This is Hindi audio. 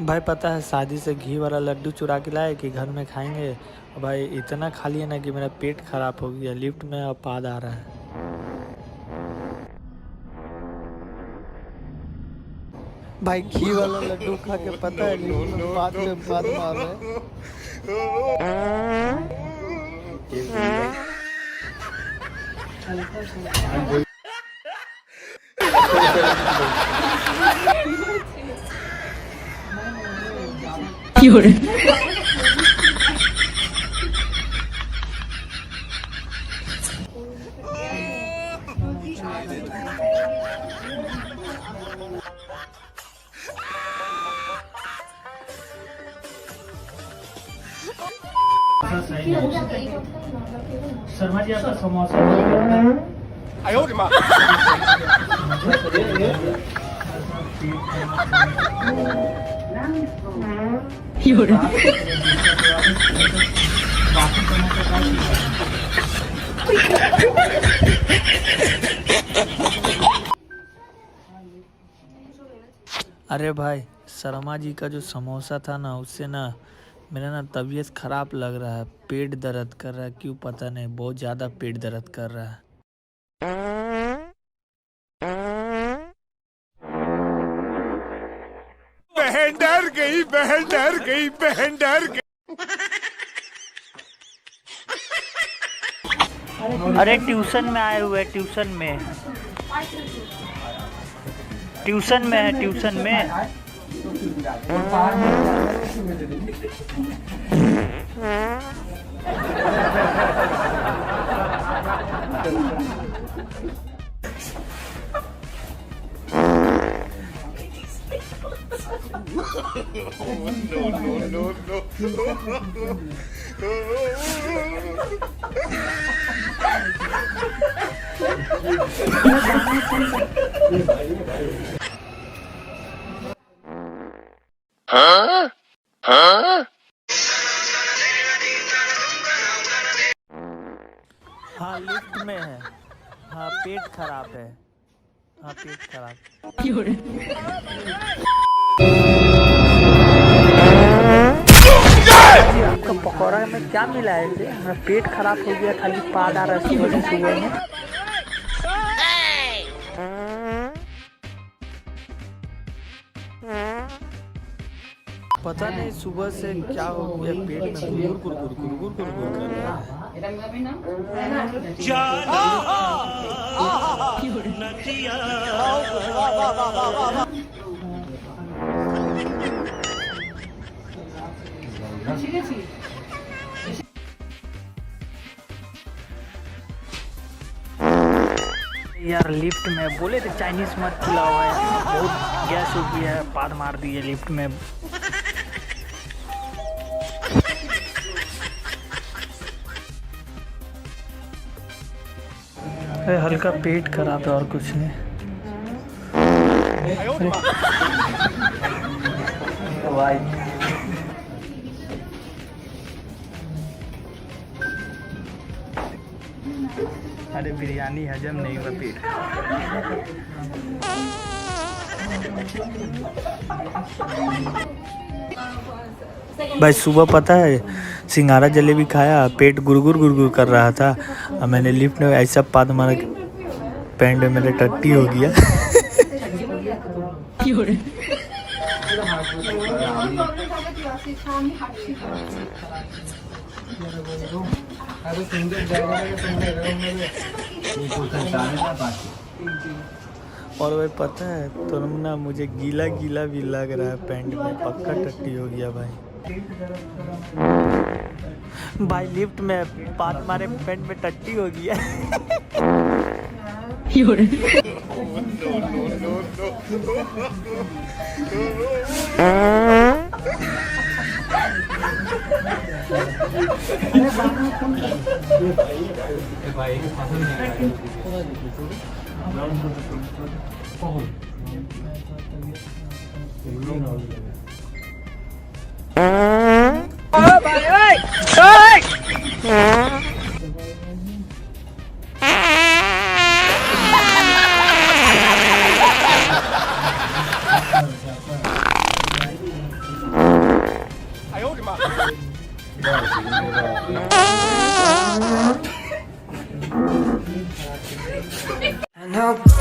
भाई पता है शादी से घी वाला लड्डू चुरा के लाए कि घर में खाएंगे। और भाई इतना खा लिया ना कि मेरा पेट खराब हो गया। लिफ्ट में अपाद आ रहा है। भाई घी वाला लड्डू खा के पता है लिफ्ट में बात मार रहे हैं। शर्मा जी आपका समोसा अरे भाई शर्मा जी का जो समोसा था ना उससे ना मेरा ना तबीयत खराब लग रहा है। पेट दर्द कर रहा है, क्यों पता नहीं, बहुत ज़्यादा पेट दर्द कर रहा है। बहन डर गई, बहन डर गई, बहन डर गई। अरे ट्यूशन में आए हुए, ट्यूशन में है, ट्यूशन में। हाँ लिफ्ट में है। हाँ पेट खराब है। हाँ पेट खराब। आपका पकौड़ा में क्या मिला है? मेरा पेट खराब हो गया, खाली पाद आ रहा है सुबह में। पता नहीं सुबह से क्या हो गया, पेट में गुरगुर कर रहा है। यार लिफ्ट में बोले थे चाइनीज मत खिलाओ है, बहुत गैस हो गया है, पाद मार दी है लिफ्ट में। हल्का पेट खराब है और कुछ नहीं। अरे बिरयानी हजम नहीं हुआ पेट। भाई सुबह पता है सिंघाड़ा जलेबी खाया, पेट गुरगुर कर रहा था। और मैंने लिफ्ट में ऐसा पाद मारा कि पैंट में मेरे टट्टी हो गया। और भाई पता है तो ना मुझे गीला गीला भी लग रहा है, पैंट में पक्का टट्टी हो गया भाई। भाई लिफ्ट में पाद मारे पैंट में टट्टी हो गया। I know